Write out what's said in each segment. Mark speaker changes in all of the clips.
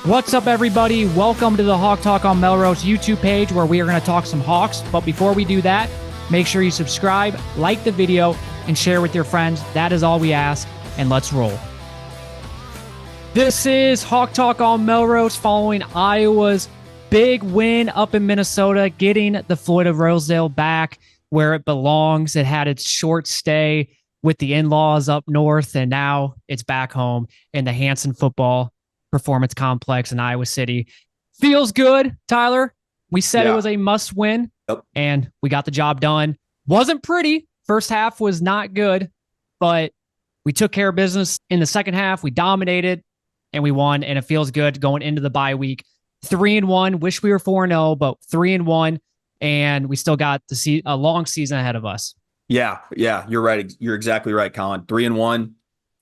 Speaker 1: What's up, everybody? Welcome to the Hawk Talk on Melrose YouTube page, where we are going to talk some Hawks. But before we do that, make sure you subscribe, like the video, and share with your friends. That is all we ask, and let's roll. This is Hawk Talk on Melrose following Iowa's big win up in Minnesota, getting the Floyd of Rosedale back where it belongs. It had its short stay with the in-laws up north, and now it's back home in the Hanson Football Performance Complex in Iowa City. Feels good, Tyler. We said it was a must win, and we got the job done. Wasn't pretty. First half was not good, but we took care of business in the second half. We dominated, and we won, and it feels good going into the bye week. 3-1. Wish we were 4-0, but 3-1, and we still got a long season ahead of us.
Speaker 2: Yeah, you're right. You're exactly right, Collin. 3-1,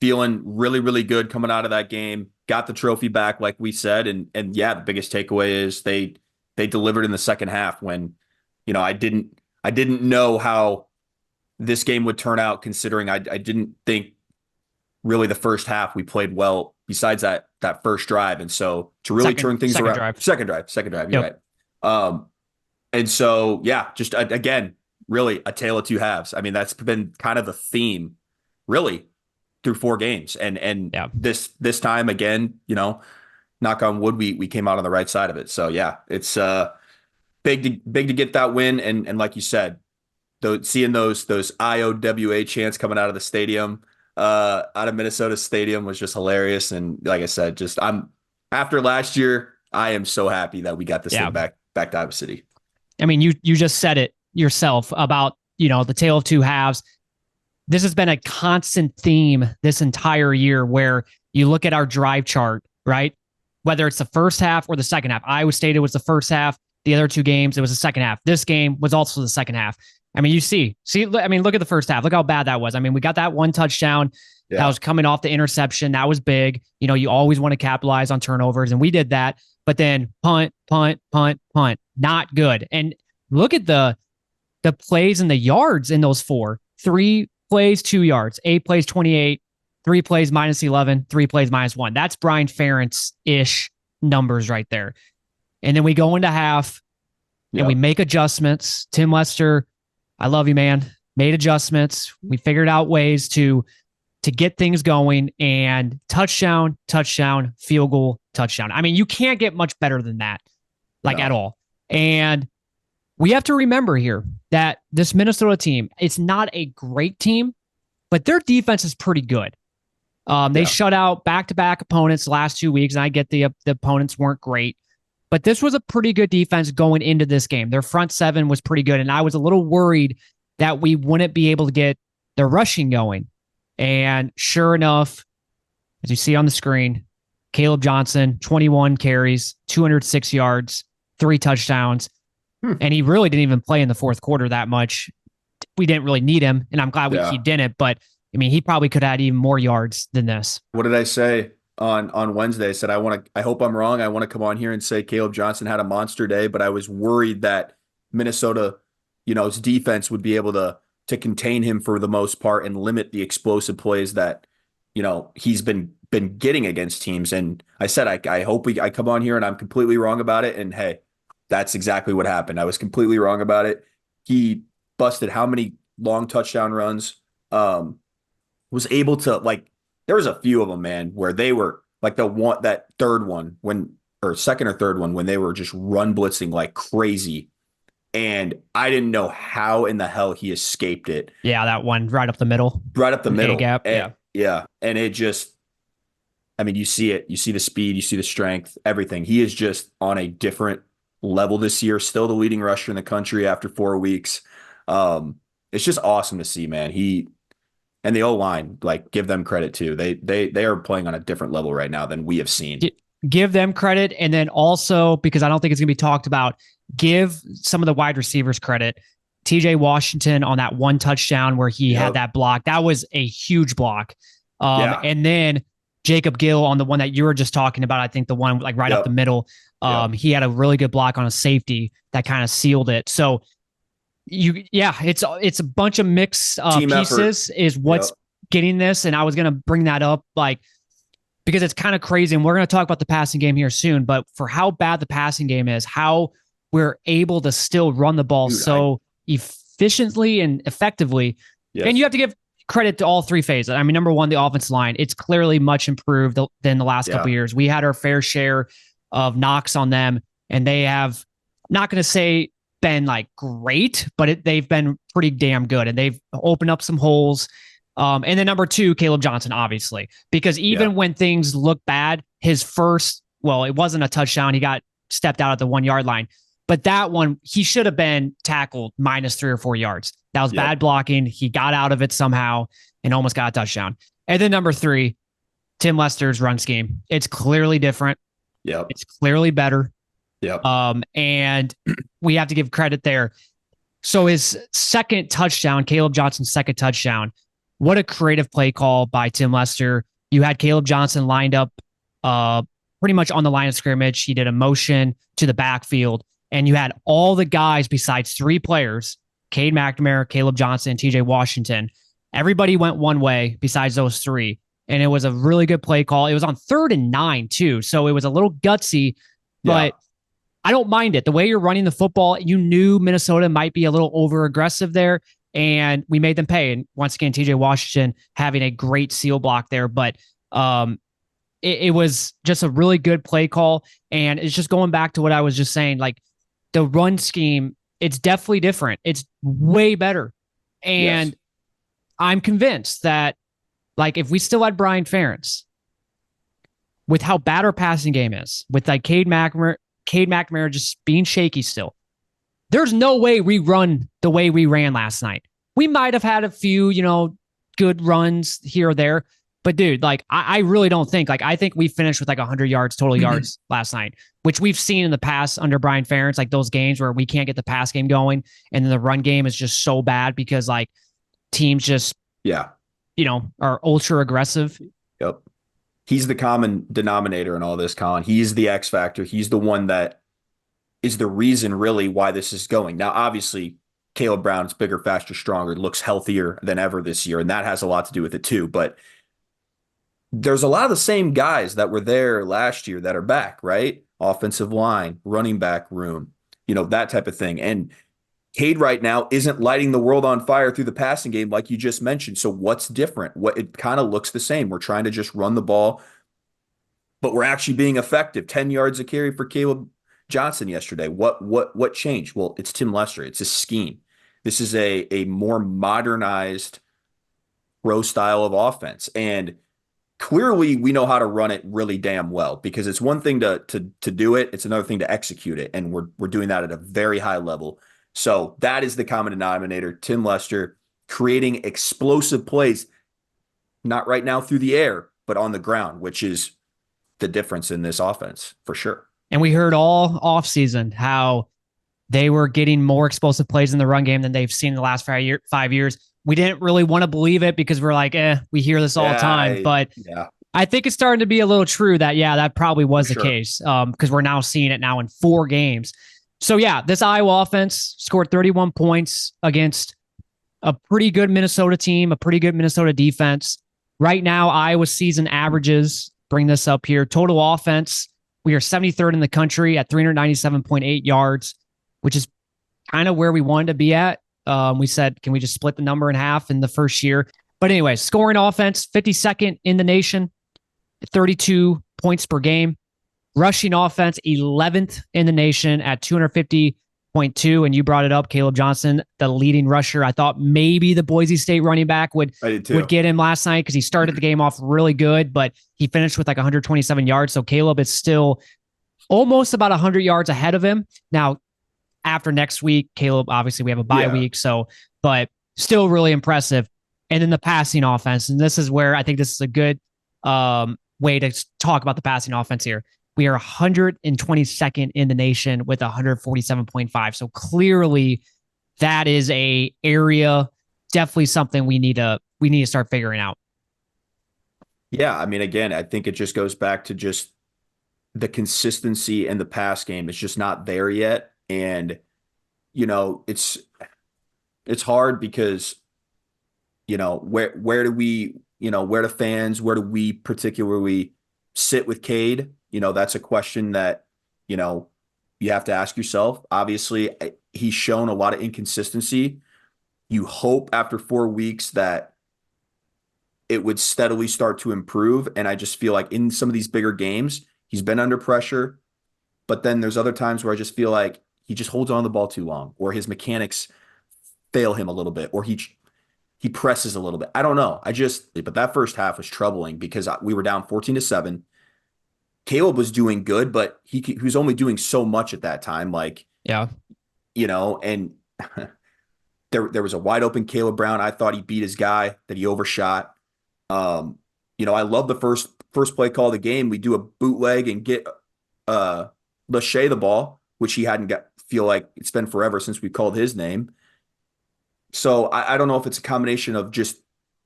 Speaker 2: feeling really, really good coming out of that game. Got the trophy back, like we said, and yeah, the biggest takeaway is they delivered in the second half when, I didn't know how this game would turn out, considering I didn't think really the first half we played well besides that first drive, and so to really turn things around. Second drive, you're right. And so yeah, just again, really a tale of two halves. I mean, that's been kind of the theme, really, through 4 games, and this time again, knock on wood, we came out on the right side of it. So yeah, it's big to get that win, and like you said, seeing those IOWA chants coming out of the stadium, out of Minnesota Stadium, was just hilarious. And like I said, after last year, I am so happy that we got this thing back to Iowa City.
Speaker 1: I mean, you just said it yourself about the tale of two halves. This has been a constant theme this entire year, where you look at our drive chart, right? Whether it's the first half or the second half. Iowa State, it was the first half. The other 2 games, it was the second half. This game was also the second half. I mean, look at the first half. Look how bad that was. I mean, we got that 1 touchdown that was coming off the interception. That was big. You always want to capitalize on turnovers, and we did that. But then punt. Not good. And look at the plays and the yards in those 4. 3 plays, 2 yards. 8 plays, 28. 3 plays, -11. 3 plays, -1. That's Brian Ferentz-ish numbers right there. And then we go into half, and we make adjustments. Tim Lester, I love you, man. Made adjustments. We figured out ways to get things going, and touchdown, field goal, touchdown. I mean, you can't get much better than that, at all. And we have to remember here that this Minnesota team, it's not a great team, but their defense is pretty good. They shut out back-to-back opponents the last 2 weeks, and I get the opponents weren't great, but this was a pretty good defense going into this game. Their front 7 was pretty good, and I was a little worried that we wouldn't be able to get the rushing going. And sure enough, as you see on the screen, Kaleb Johnson, 21 carries, 206 yards, 3 touchdowns. And he really didn't even play in the fourth quarter that much. We didn't really need him, and I'm glad he didn't. But, I mean, he probably could have had even more yards than this.
Speaker 2: What did I say on Wednesday? I said, I hope I'm wrong. I want to come on here and say Kaleb Johnson had a monster day, but I was worried that Minnesota, his defense would be able to contain him for the most part and limit the explosive plays that, he's been getting against teams. And I said, I hope I come on here and I'm completely wrong about it. And hey, that's exactly what happened. I was completely wrong about it. He busted how many long touchdown runs, was able to, there was a few of them, man, where they were that third one or second or third one, when they were just run blitzing like crazy. And I didn't know how in the hell he escaped it.
Speaker 1: Yeah, that one right up the middle.
Speaker 2: Gap. Yeah. And it just, I mean, you see it. You see the speed. You see the strength, everything. He is just on a different level this year. Still the leading rusher in the country after 4 weeks. It's just awesome to see, man. He and the O-line, give them credit too. They are playing on a different level right now than we have seen.
Speaker 1: Give them credit, and then also, because I don't think it's going to be talked about, give some of the wide receivers credit. TJ Washington on that 1 touchdown where he had that block. That was a huge block. And then Jacob Gill on the one that you were just talking about. I think the one right up the middle. He had a really good block on a safety that kind of sealed it. So it's a bunch of mixed pieces effort. Is what's getting this. And I was going to bring that up. because it's kind of crazy. And we're going to talk about the passing game here soon. But for how bad the passing game is, how we're able to still run the ball
Speaker 2: Dude,
Speaker 1: so efficiently and effectively.
Speaker 2: yes.
Speaker 1: And you have to give credit to all three phases. I mean, number one, the offensive line. It's clearly much improved than the last couple of years. We had our fair share of knocks on them, and they have, not going to say been like great, but they've been pretty damn good, and they've opened up some holes. And then number two, Kaleb Johnson, obviously, because even when things look bad, his first, well, it wasn't a touchdown. He got stepped out at the 1 yard line, but that one, he should have been tackled minus 3 or 4 yards. That was bad blocking. He got out of it somehow and almost got a touchdown. And then number three, Tim Lester's run scheme. It's clearly different. It's clearly better. And we have to give credit there. So his second touchdown, Kaleb Johnson's second touchdown, what a creative play call by Tim Lester. You had Kaleb Johnson lined up pretty much on the line of scrimmage. He did a motion to the backfield, and you had all the guys besides 3 players, Cade McNamara, Kaleb Johnson, and TJ Washington. Everybody went one way besides those 3. And it was a really good play call. It was on 3rd and 9 too. So it was a little gutsy, but I don't mind it. The way you're running the football, you knew Minnesota might be a little over aggressive there, and we made them pay. And once again, TJ Washington having a great seal block there, but it was just a really good play call. And it's just going back to what I was just saying, like the run scheme, it's definitely different. It's way better. And I'm convinced that, like, if we still had Brian Ferentz, with how bad our passing game is, with like Cade McNamara just being shaky still, there's no way we run the way we ran last night. We might have had a few, good runs here or there, but dude, like I really don't think, like, I think we finished with like 100 yards, total yards last night, which we've seen in the past under Brian Ferentz, like those games where we can't get the pass game going and then the run game is just so bad because like teams just, are ultra aggressive.
Speaker 2: He's the common denominator in all this, Collin. He's the X factor. He's the one that is the reason really why this is going. Now, obviously, Caleb Brown's bigger, faster, stronger, looks healthier than ever this year, and that has a lot to do with it too. But there's a lot of the same guys that were there last year that are back, right? Offensive line, running back room, that type of thing. And Cade right now isn't lighting the world on fire through the passing game like you just mentioned. So what's different? It kind of looks the same. We're trying to just run the ball, but we're actually being effective. 10 yards a carry for Kaleb Johnson yesterday. What changed? Well, it's Tim Lester. It's a scheme. This is a more modernized pro style of offense. And clearly we know how to run it really damn well, because it's one thing to do it. It's another thing to execute it. And we're doing that at a very high level. So that is the common denominator. Tim Lester creating explosive plays, not right now through the air, but on the ground, which is the difference in this offense for sure.
Speaker 1: And we heard all offseason how they were getting more explosive plays in the run game than they've seen in the last 5 years. We didn't really want to believe it because we're like, we hear this all the time. But I think it's starting to be a little true that, that probably was the case, because we're now seeing it now in 4 games. So, this Iowa offense scored 31 points against a pretty good Minnesota team, a pretty good Minnesota defense. Right now, Iowa season averages, bring this up here, total offense, we are 73rd in the country at 397.8 yards, which is kind of where we wanted to be at. We said, can we just split the number in half in the first year? But anyway, scoring offense, 52nd in the nation, 32 points per game. Rushing offense, 11th in the nation at 250.2. And you brought it up, Kaleb Johnson, the leading rusher. I thought maybe the Boise State running back would get him last night because he started the game off really good, but he finished with like 127 yards. So Kaleb is still almost about 100 yards ahead of him. Now, after next week, Kaleb, obviously we have a bye week, but still really impressive. And then the passing offense, and this is where I think this is a good way to talk about the passing offense here. We are 122nd in the nation with 147.5. So clearly that is a area, definitely something we need to start figuring out.
Speaker 2: Yeah, I mean, again, I think it just goes back to just the consistency in the pass game. It's just not there yet. And, it's hard because, where do we, where do fans, where do we particularly sit with Cade? That's a question that, you know, you have to ask yourself. Obviously, he's shown a lot of inconsistency. You hope after 4 weeks that it would steadily start to improve. And I just feel like in some of these bigger games, he's been under pressure. But then there's other times where I just feel like he just holds on to the ball too long, or his mechanics fail him a little bit, or he presses a little bit. I don't know. But that first half was troubling because we were down 14-7. Kaleb was doing good, but he was only doing so much at that time. Like,
Speaker 1: Yeah.
Speaker 2: And there was a wide open Kaleb Brown. I thought he beat his guy, that he overshot. I love the first play call of the game. We do a bootleg and get Lachey the ball, which he hadn't got. Feel like it's been forever since we called his name. So I don't know if it's a combination of just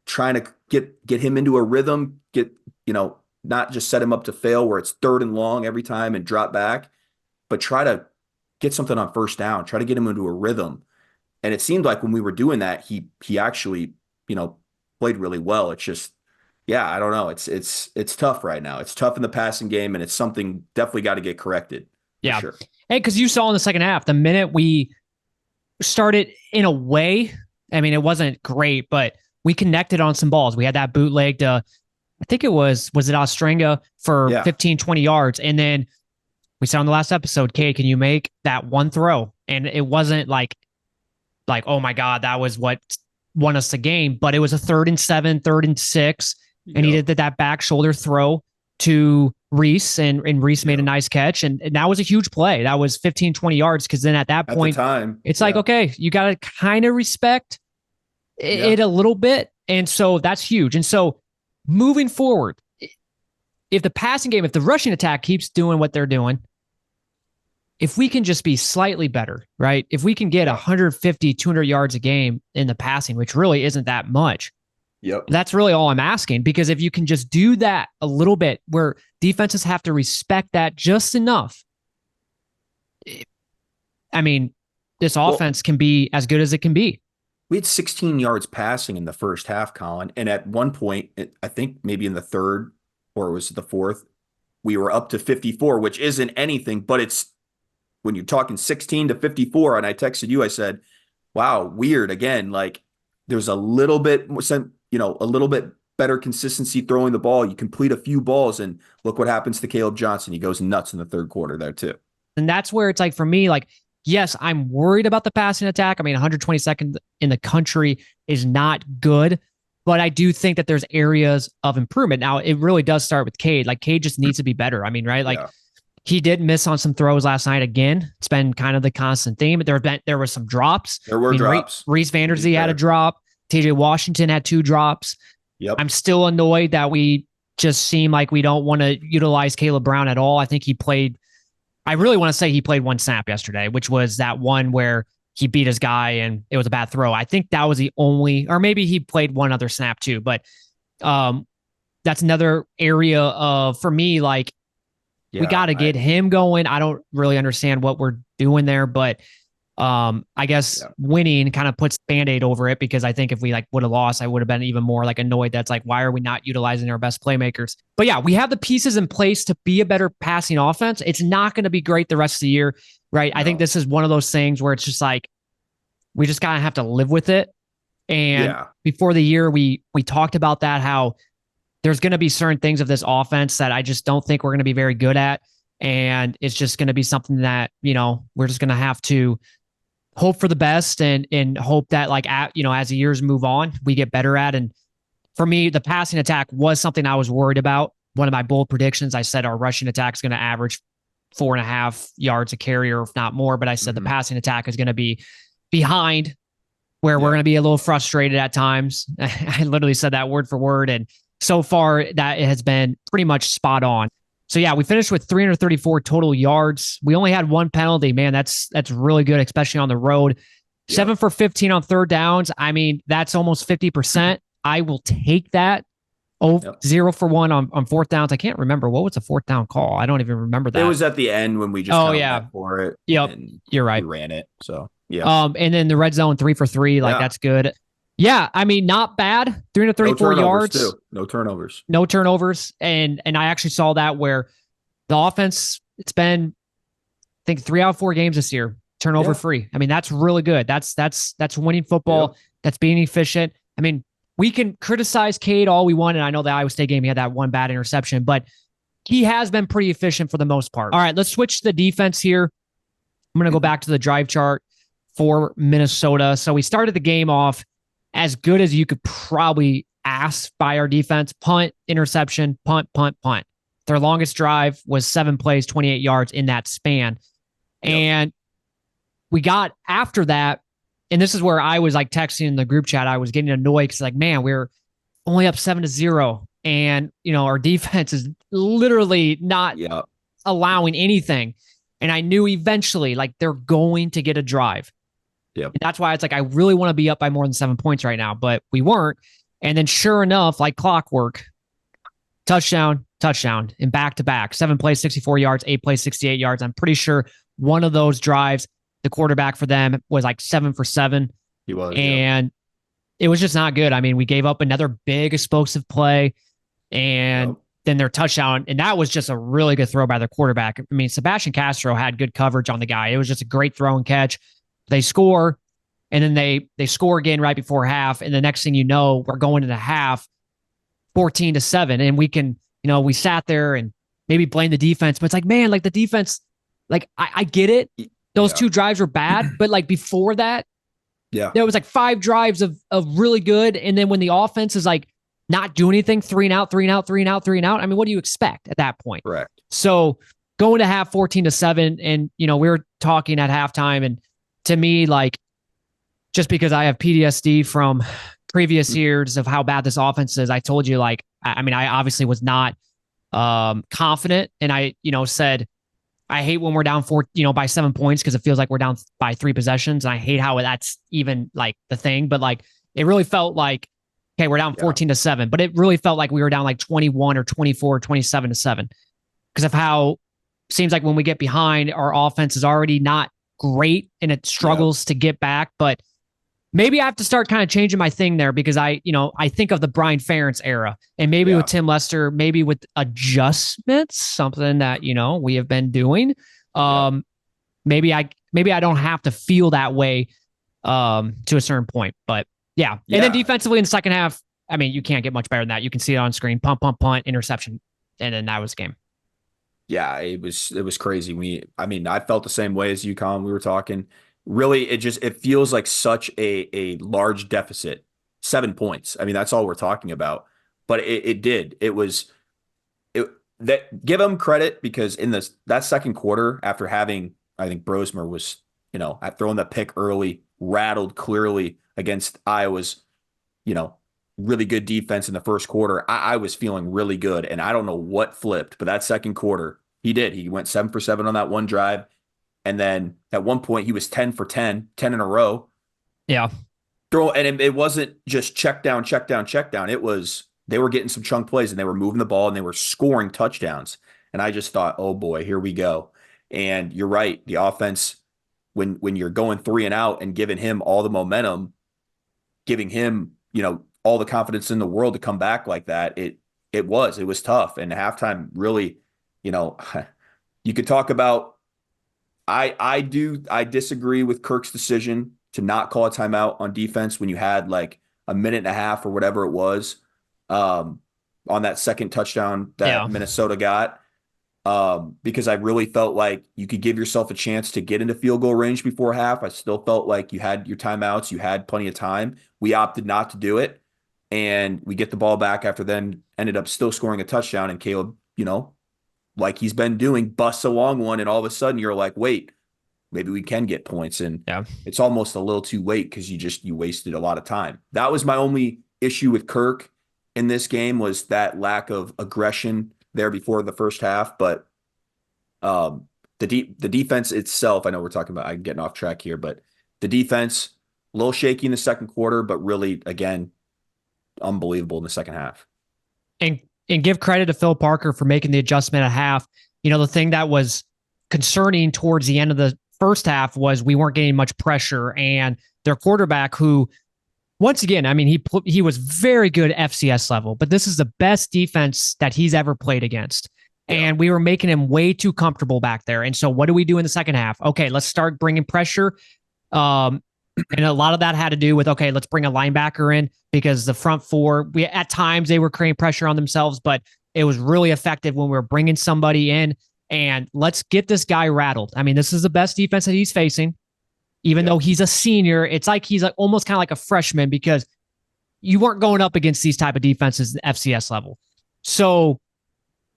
Speaker 2: trying to get him into a rhythm, not just set him up to fail where it's 3rd and long every time and drop back, but try to get something on first down, try to get him into a rhythm. And it seemed like when we were doing that, he actually, played really well. It's just, yeah, I don't know. It's tough right now. It's tough in the passing game, and it's something definitely got to get corrected.
Speaker 1: Yeah.
Speaker 2: Sure.
Speaker 1: Hey, because you saw in the second half, the minute we started in a way, I mean, it wasn't great, but we connected on some balls. We had that bootleg to, I think it was it Ostrenga for 15, 20 yards. And then we said on the last episode, Kay, can you make that one throw? And it wasn't like, oh my God, that was what won us the game, but it was a 3rd and 7, 3rd and 6. And he did that back shoulder throw to Reese, and Reese made a nice catch. And that was a huge play. That was 15, 20 yards. Cause then at that point, it's like, okay, you got to kind of respect it a little bit. And so that's huge. And so moving forward, if the passing game, if the rushing attack keeps doing what they're doing, if we can just be slightly better, right? If we can get 150, 200 yards a game in the passing, which really isn't that much, that's really all I'm asking. Because if you can just do that a little bit, where defenses have to respect that just enough, I mean, this offense can be as good as it can be.
Speaker 2: We had 16 yards passing in the first half, Collin. And at one point, I think maybe in the 3rd, or it was the 4th, we were up to 54, which isn't anything, but it's when you're talking 16 to 54. And I texted you, I said, wow, weird. Again, like there's a little bit, a little bit better consistency throwing the ball. You complete a few balls, and look what happens to Kaleb Johnson. He goes nuts in the 3rd quarter there too.
Speaker 1: And that's where it's like, for me, like, yes, I'm worried about the passing attack. I mean, 122nd in the country is not good, but I do think that there's areas of improvement. Now, it really does start with Cade. Like, Cade just needs to be better. I mean, right? Like, he did miss on some throws last night again. It's been kind of the constant theme. But there were some drops.
Speaker 2: There were drops.
Speaker 1: Reese Vanderzee had a drop. TJ Washington had 2 drops.
Speaker 2: Yep.
Speaker 1: I'm still annoyed that we just seem like we don't want to utilize Kaleb Brown at all. I think I really want to say he played 1 snap yesterday, which was that one where he beat his guy and it was a bad throw. I think that was the only, or maybe he played 1 other snap too, but that's another area of, for me, like, we got to get him going. I don't really understand what we're doing there, but I guess winning kind of puts Band-Aid over it, because I think if we would have lost, I would have been even more annoyed. That's like, why are we not utilizing our best playmakers? But yeah, we have the pieces in place to be a better passing offense. It's not going to be great the rest of the year, right? No. I think this is one of those things where it's just like, we just kind of have to live with it. And before the year, we talked about that, how there's going to be certain things of this offense that I just don't think we're going to be very good at. And it's just going to be something that, we're just going to have to hope for the best and hope that as the years move on, we get better at. And for me, the passing attack was something I was worried about. One of my bold predictions, I said our rushing attack is going to average 4.5 yards a carry, or if not more. But I said the passing attack is going to be behind, where we're going to be a little frustrated at times. I literally said that word for word. And so far that has been pretty much spot on. So yeah, we finished with 334 total yards. We only had 1 penalty. Man, that's really good, especially on the road. 7 for 15 on 3rd downs. I mean, that's almost 50%. I will take that. 0 for 1 on 4th downs. I can't remember. What was the 4th down call? I don't even remember that.
Speaker 2: It was at the end when we just went for it.
Speaker 1: Yep. You're right.
Speaker 2: We ran it. So yeah.
Speaker 1: And then the red zone 3 for 3. That's good. Yeah, I mean, not bad.
Speaker 2: No
Speaker 1: 334
Speaker 2: turnovers
Speaker 1: yards,
Speaker 2: too. No turnovers.
Speaker 1: no turnovers. And I actually saw that where the offense, it's been, I think, 3 out of 4 games this year, turnover
Speaker 2: Yeah.
Speaker 1: free. I mean, that's really good. That's winning
Speaker 2: Yep.
Speaker 1: football. That's being efficient. I mean, we can criticize Cade all we want, and I know the Iowa State game, he had that one bad interception, but he has been pretty efficient for the most part. All right, let's switch to the defense here. I'm going to go back to the drive chart for Minnesota. So we started the game off as good as you could probably ask by our defense. Punt, interception, punt, punt, punt. Their longest drive was 7 plays, 28 yards in that span.
Speaker 2: Yep.
Speaker 1: And we got after that, and this is where I was like texting in the group chat. I was getting annoyed because, like, man, we're only up 7-0. And, our defense is literally not allowing anything. And I knew eventually, like, they're going to get a drive.
Speaker 2: Yep.
Speaker 1: And that's why it's like, I really want to be up by more than 7 points right now, but we weren't. And then sure enough, like clockwork, touchdown, and back to back, 7 plays, 64 yards, 8 plays, 68 yards. I'm pretty sure one of those drives, the quarterback for them was like 7 for 7.
Speaker 2: He was.
Speaker 1: And it was just not good. I mean, we gave up another big explosive play and then their touchdown. And that was just a really good throw by the quarterback. I mean, Sebastian Castro had good coverage on the guy. It was just a great throw and catch. They score, and then they score again right before half. And the next thing you know, we're going into half 14-7. And we can, we sat there and maybe blame the defense, but it's like, man, like the defense, like I get it. Those 2 drives were bad, but like before that, there was like 5 drives of really good. And then when the offense is like not doing anything, 3 and out, 3 and out, 3 and out, 3 and out. I mean, what do you expect at that point?
Speaker 2: Correct.
Speaker 1: So going to half 14-7, and we were talking at halftime, and to me, like, just because I have PTSD from previous years of how bad this offense is, I told you, like, I mean, I obviously was not confident, and I, said, I hate when we're down by 7 points because it feels like we're down by 3 possessions. And I hate how that's even like the thing, but like, it really felt like, okay, we're down 14-7, but it really felt like we were down like 21 or 24 or 27-7 because of how it seems like when we get behind, our offense is already not great and it struggles to get back. But maybe I have to start kind of changing my thing there because I think of the Brian Ferentz era, and maybe with Tim Lester, maybe with adjustments, something that, we have been doing. Maybe I don't have to feel that way to a certain point, but yeah. And then defensively in the second half, I mean, you can't get much better than that. You can see it on screen, pump, punt, interception. And then that was the game.
Speaker 2: Yeah, it was crazy. I felt the same way as you, Colin. We were talking. Really, it feels like such a large deficit. 7 points. I mean, that's all we're talking about. But it did. Give them credit because in that second quarter, after having, I think Brosmer was, throwing the pick early, rattled clearly against Iowa's, really good defense in the first quarter. I was feeling really good, and I don't know what flipped, but that second quarter, he did. He went 7 for 7 on that one drive, and then at one point he was 10 for 10 in a row.
Speaker 1: Yeah.
Speaker 2: And it wasn't just check down. It was they were getting some chunk plays, and they were moving the ball, and they were scoring touchdowns. And I just thought, oh boy, here we go. And you're right, the offense, when you're going 3 and out and giving him all the momentum, giving him, all the confidence in the world to come back like that, it was tough. And halftime really, you could talk about, I disagree with Kirk's decision to not call a timeout on defense when you had like a minute and a half or whatever it was on that second touchdown that Minnesota got. Because I really felt like you could give yourself a chance to get into field goal range before half. I still felt like you had your timeouts, you had plenty of time. We opted not to do it, and we get the ball back after then ended up still scoring a touchdown. And Kaleb, like he's been doing, busts a long one, and all of a sudden you're like, wait, maybe we can get points. And it's almost a little too late because you wasted a lot of time. That was my only issue with Kirk in this game, was that lack of aggression there before the first half. But the defense itself, I know we're talking about, I'm getting off track here, but the defense, a little shaky in the second quarter, but really, again, unbelievable in the second half.
Speaker 1: And give credit to Phil Parker for making the adjustment at half. The thing that was concerning towards the end of the first half was we weren't getting much pressure, and their quarterback, who once again, I mean, he was very good at FCS level, but this is the best defense that he's ever played against.
Speaker 2: Yeah.
Speaker 1: And we were making him way too comfortable back there. And so what do we do in the second half? Okay, let's start bringing pressure. And a lot of that had to do with, okay, let's bring a linebacker in because the front four, at times they were creating pressure on themselves, but it was really effective when we were bringing somebody in, and let's get this guy rattled. I mean, this is the best defense that he's facing. Even though he's a senior, it's like he's like almost kind of like a freshman because you weren't going up against these type of defenses at FCS level. So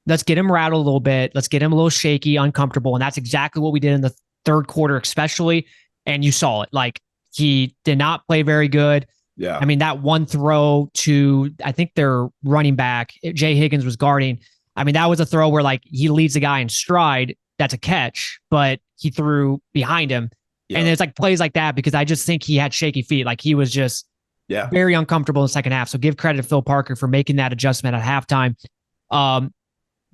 Speaker 1: let's get him rattled a little bit. Let's get him a little shaky, uncomfortable. And that's exactly what we did in the third quarter, especially. And you saw it. Like, he did not play very good.
Speaker 2: Yeah.
Speaker 1: I mean, that one throw to, I think their running back, Jay Higgins, was guarding. I mean, that was a throw where like he leads the guy in stride. That's a catch, but he threw behind him. Yeah. And it's like plays like that because I just think he had shaky feet. Like, he was just very uncomfortable in the second half. So give credit to Phil Parker for making that adjustment at halftime.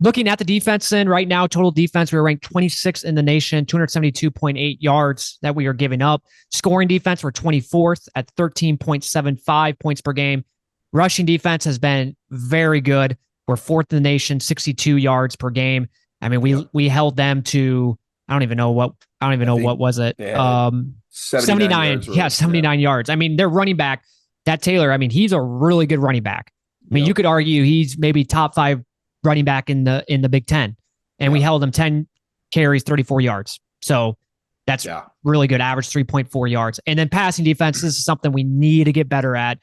Speaker 1: Looking at the defense then right now, total defense, we were ranked 26th in the nation, 272.8 yards that we are giving up. Scoring defense, we're 24th at 13.75 points per game. Rushing defense has been very good. We're 4th in the nation, 62 yards per game. I mean, we held them to, I don't even know what was it? 79. Yeah, 79 yards. I mean, their running back, that Taylor, I mean, he's a really good running back. I mean, you could argue he's maybe top 5 running back in the Big Ten, and we held him 10 carries, 34 yards. So that's really good. Average 3.4 yards. And then passing defense, this is something we need to get better at.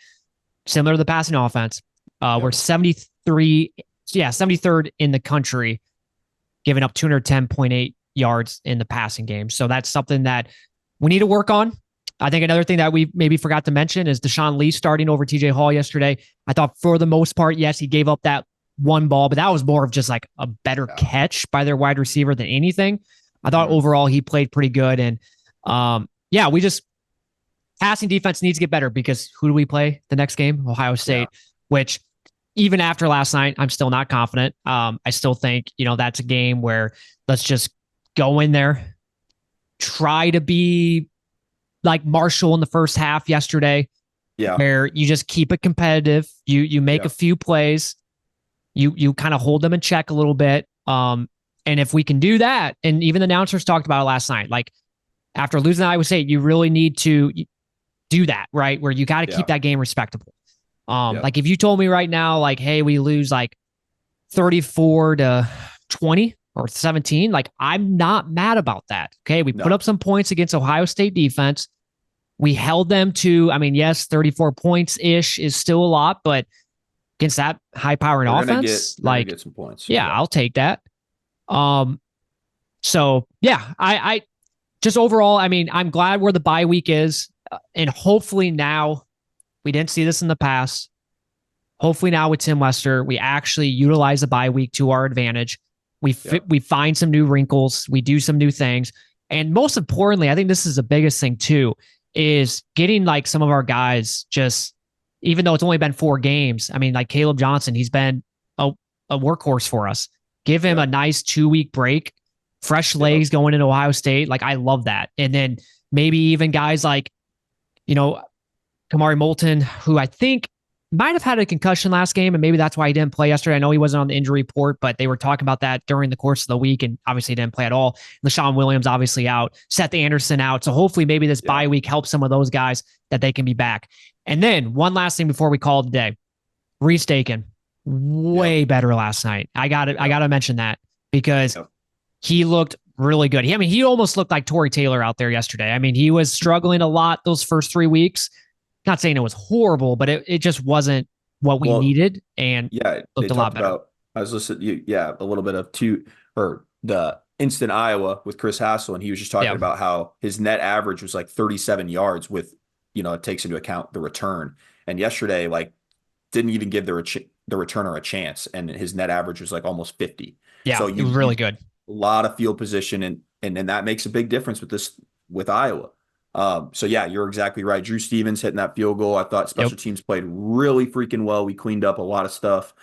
Speaker 1: Similar to the passing offense. We're 73rd in the country, giving up 210.8 yards in the passing game. So that's something that we need to work on. I think another thing that we maybe forgot to mention is Deshaun Lee starting over TJ Hall yesterday. I thought for the most part, yes, he gave up that one ball, but that was more of just like a better catch by their wide receiver than anything. I thought overall he played pretty good. And we just, passing defense needs to get better because who do we play the next game? Ohio State, which even after last night, I'm still not confident. I still think, that's a game where let's just go in there, try to be like Marshall in the first half yesterday, where you just keep it competitive. You make a few plays. You kind of hold them in check a little bit. And if we can do that, and even the announcers talked about it last night, like after losing Iowa State, you really need to do that, right? Where you got to keep that game respectable. Like if you told me right now, like, hey, we lose like 34-20 or 17, like I'm not mad about that. Okay. We put up some points against Ohio State defense. We held them to, I mean, yes, 34 points ish is still a lot, but against that high powering offense,
Speaker 2: get some points.
Speaker 1: I'll take that. So I just overall, I mean, I'm glad where the bye week is, and hopefully now, we didn't see this in the past. Hopefully now with Tim Lester, we actually utilize the bye week to our advantage. We find some new wrinkles. We do some new things. And most importantly, I think this is the biggest thing too, is getting like some of our guys just, even though it's only been 4 games, I mean, like Kaleb Johnson, he's been a workhorse for us. Give him a nice 2-week break, fresh legs going into Ohio State. Like, I love that. And then maybe even guys like, Kamari Moulton, who I think might have had a concussion last game, and maybe that's why he didn't play yesterday. I know he wasn't on the injury report, but they were talking about that during the course of the week, and obviously he didn't play at all. LaShawn Williams obviously out, Seth Anderson out. So hopefully maybe this bye week helps some of those guys that they can be back. And then one last thing before we call it today, Reese Dakin, way better last night. I got to mention that because he looked really good. He almost looked like Torrey Taylor out there yesterday. I mean, he was struggling a lot those first 3 weeks. Not saying it was horrible, but it just wasn't what we needed, and looked a lot better.
Speaker 2: I was listening, a little bit of the Instant Iowa with Chris Hassel, and he was just talking about how his net average was like 37 yards with, it takes into account the return. And yesterday, like, didn't even give the returner a chance, and his net average was like almost 50.
Speaker 1: Yeah, so it was really good.
Speaker 2: A lot of field position, and that makes a big difference with Iowa. You're exactly right. Drew Stevens hitting that field goal. I thought special teams played really freaking well. We cleaned up a lot of stuff,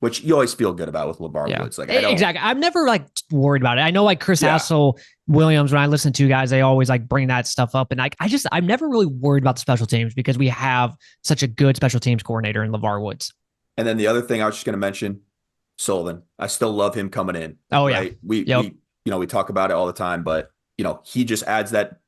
Speaker 2: which you always feel good about with LeVar Woods. Like,
Speaker 1: exactly. I'm never like worried about it. I know like Chris Hassel Williams, when I listen to guys, they always like bring that stuff up. And I'm never really worried about the special teams because we have such a good special teams coordinator in LeVar Woods.
Speaker 2: And then the other thing I was just going to mention, Sullivan. I still love him coming in.
Speaker 1: Oh,
Speaker 2: right?
Speaker 1: yeah.
Speaker 2: We talk about it all the time, but he just adds that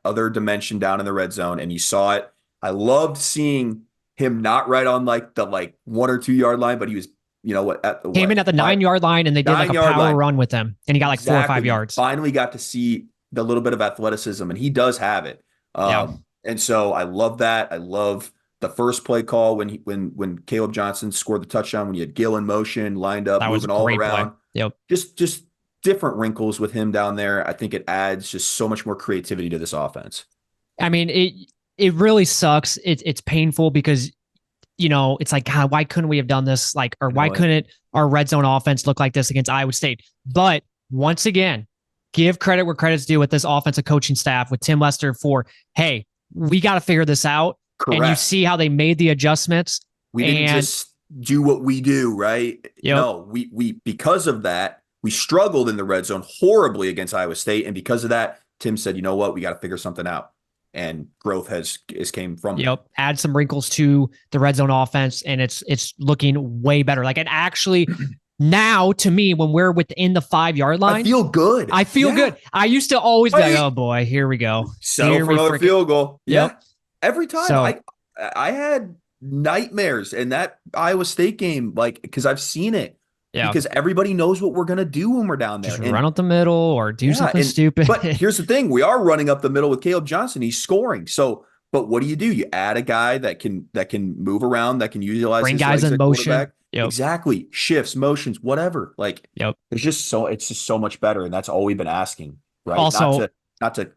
Speaker 2: other dimension down in the red zone, and you saw it. I loved seeing him not right on like the 1 or 2 yard line, but he was
Speaker 1: Came in at the 9-yard line, and they did like a power run with him, and he got like 4 or 5 yards.
Speaker 2: Finally got to see the little bit of athleticism, and he does have it. And so I love that. I love the first play call when Kaleb Johnson scored the touchdown, when you had Gill in motion, lined up, moving all around.
Speaker 1: Play. Yep.
Speaker 2: Just different wrinkles with him down there. I think it adds just so much more creativity to this offense.
Speaker 1: I mean, it really sucks. It's painful because it's like, God, why couldn't we have done this? Like, or why couldn't our red zone offense look like this against Iowa State? But once again, give credit where credit's due with this offensive coaching staff, with Tim Lester for, hey, we got to figure this out. Correct. And you see how they made the adjustments.
Speaker 2: We didn't just do what we do, right?
Speaker 1: Yep.
Speaker 2: No, we because of that, we struggled in the red zone horribly against Iowa State. And because of that, Tim said, you know what? We got to figure something out. And growth has came from
Speaker 1: it. Add some wrinkles to the red zone offense, and it's looking way better. Like, it actually now, to me, when we're within the 5-yard line,
Speaker 2: I feel good.
Speaker 1: I feel good. I used to always be like, oh boy, here we go.
Speaker 2: Settle for another field goal.
Speaker 1: Yep.
Speaker 2: Yeah. Every time. So, I had nightmares in that Iowa State game, like, because I've seen it. Yeah. Because everybody knows what we're going to do when we're down there.
Speaker 1: Just run up the middle or do something stupid.
Speaker 2: But here's the thing. We are running up the middle with Kaleb Johnson. He's scoring. So, but what do? You add a guy that can move around, that can utilize
Speaker 1: bring guys in motion.
Speaker 2: Yep. Exactly. Shifts, motions, whatever. Like, it's just so much better. And that's all we've been asking, right?
Speaker 1: Also,
Speaker 2: not to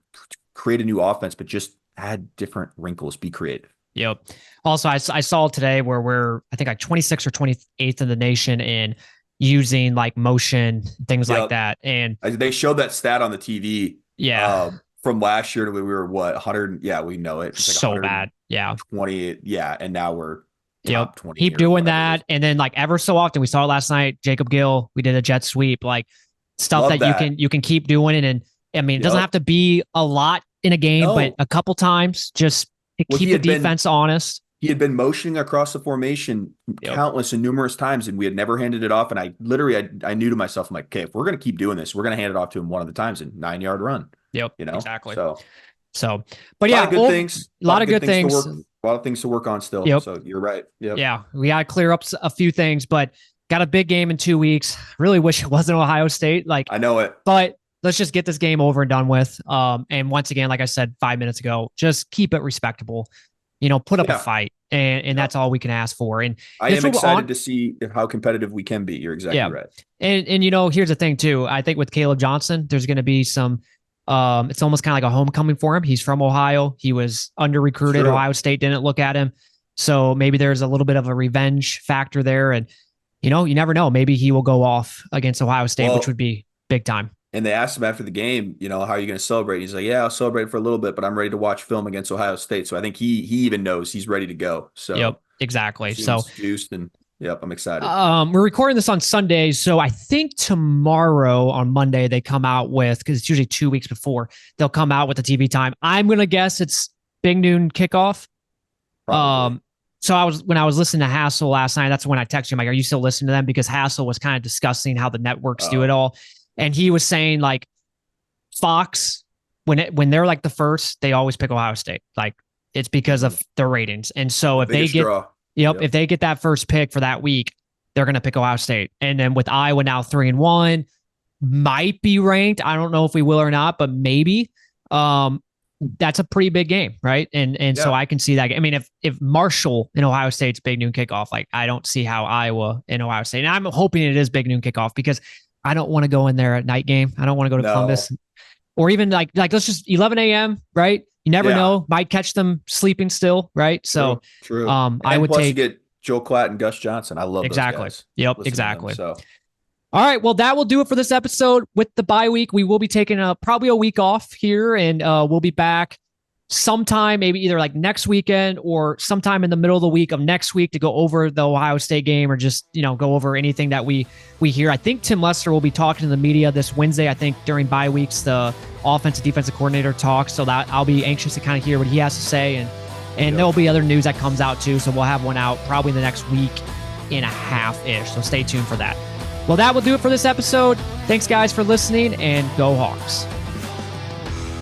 Speaker 2: create a new offense, but just add different wrinkles, be creative.
Speaker 1: Yep. Also, I saw today where we're, I think, like 26th or 28th in the nation in using like motion, things like that. And
Speaker 2: they showed that stat on the TV.
Speaker 1: Yeah.
Speaker 2: From last year, we were what, 100? Yeah, we know it. It's like
Speaker 1: so bad. Yeah.
Speaker 2: 20. Yeah. And now we're top 20.
Speaker 1: Keep doing that. And then, like, ever so often, we saw it last night, Jacob Gill, we did a jet sweep, like stuff that you can keep doing. And I mean, it doesn't have to be a lot in a game, but a couple times just to keep the defense honest.
Speaker 2: He had been motioning across the formation countless and numerous times, and we had never handed it off. And I literally, I knew to myself, I'm like, okay, if we're going to keep doing this, we're going to hand it off to him one of the times in 9-yard run.
Speaker 1: Yep. Exactly.
Speaker 2: So,
Speaker 1: but
Speaker 2: yeah, good things.
Speaker 1: A lot of good things.
Speaker 2: A lot of things to work on still.
Speaker 1: Yep.
Speaker 2: So you're right. Yep.
Speaker 1: Yeah. We got to clear up a few things, but got a big game in 2 weeks. Really wish it wasn't Ohio State. Like,
Speaker 2: I know it,
Speaker 1: but let's just get this game over and done with. And once again, like I said 5 minutes ago, just keep it respectable. Put up a fight, and that's all we can ask for. And
Speaker 2: I am excited to see how competitive we can be. You're exactly right.
Speaker 1: And here's the thing too. I think with Kaleb Johnson, there's going to be some. It's almost kind of like a homecoming for him. He's from Ohio. He was under recruited. Ohio State didn't look at him, so maybe there's a little bit of a revenge factor there. And you never know. Maybe he will go off against Ohio State, which would be big time.
Speaker 2: And they asked him after the game, how are you going to celebrate? He's like, yeah, I'll celebrate for a little bit, but I'm ready to watch film against Ohio State. So I think he even knows he's ready to go. So
Speaker 1: yep, exactly. So
Speaker 2: juiced and I'm excited.
Speaker 1: We're recording this on Sunday, so I think tomorrow on Monday they come out with, because it's usually 2 weeks before, they'll come out with the TV time. I'm gonna guess it's big noon kickoff.
Speaker 2: Probably.
Speaker 1: So when I was listening to Hassel last night, that's when I texted him, like, are you still listening to them? Because Hassel was kind of discussing how the networks do it all. And he was saying, like, Fox, when they're like the first, they always pick Ohio State. Like, it's because of their ratings. And so if they get, if they get that first pick for that week, they're going to pick Ohio State. And then with Iowa now 3-1, might be ranked. I don't know if we will or not, but maybe. That's a pretty big game, right? And so I can see that. I mean, if Marshall in Ohio State's big noon kickoff, like, I don't see how Iowa in Ohio State. And I'm hoping it is big noon kickoff because I don't want to go in there at night game. I don't want to go to Columbus, or even like let's just 11 a.m. Right? You never know. Might catch them sleeping still, right? So
Speaker 2: true.
Speaker 1: I would take
Speaker 2: get Joe Klatt and Gus Johnson. I love those guys.
Speaker 1: Yep, exactly. All right, well, that will do it for this episode. With the bye week, we will be taking probably a week off here, and we'll be back sometime, maybe either like next weekend or sometime in the middle of the week of next week to go over the Ohio State game or just, go over anything that we hear. I think Tim Lester will be talking to the media this Wednesday. I think during bye weeks, the offensive defensive coordinator talks. So that I'll be anxious to kind of hear what he has to say. And there'll be other news that comes out too. So we'll have one out probably in the next week and a half-ish. So stay tuned for that. Well, that will do it for this episode. Thanks, guys, for listening, and go Hawks.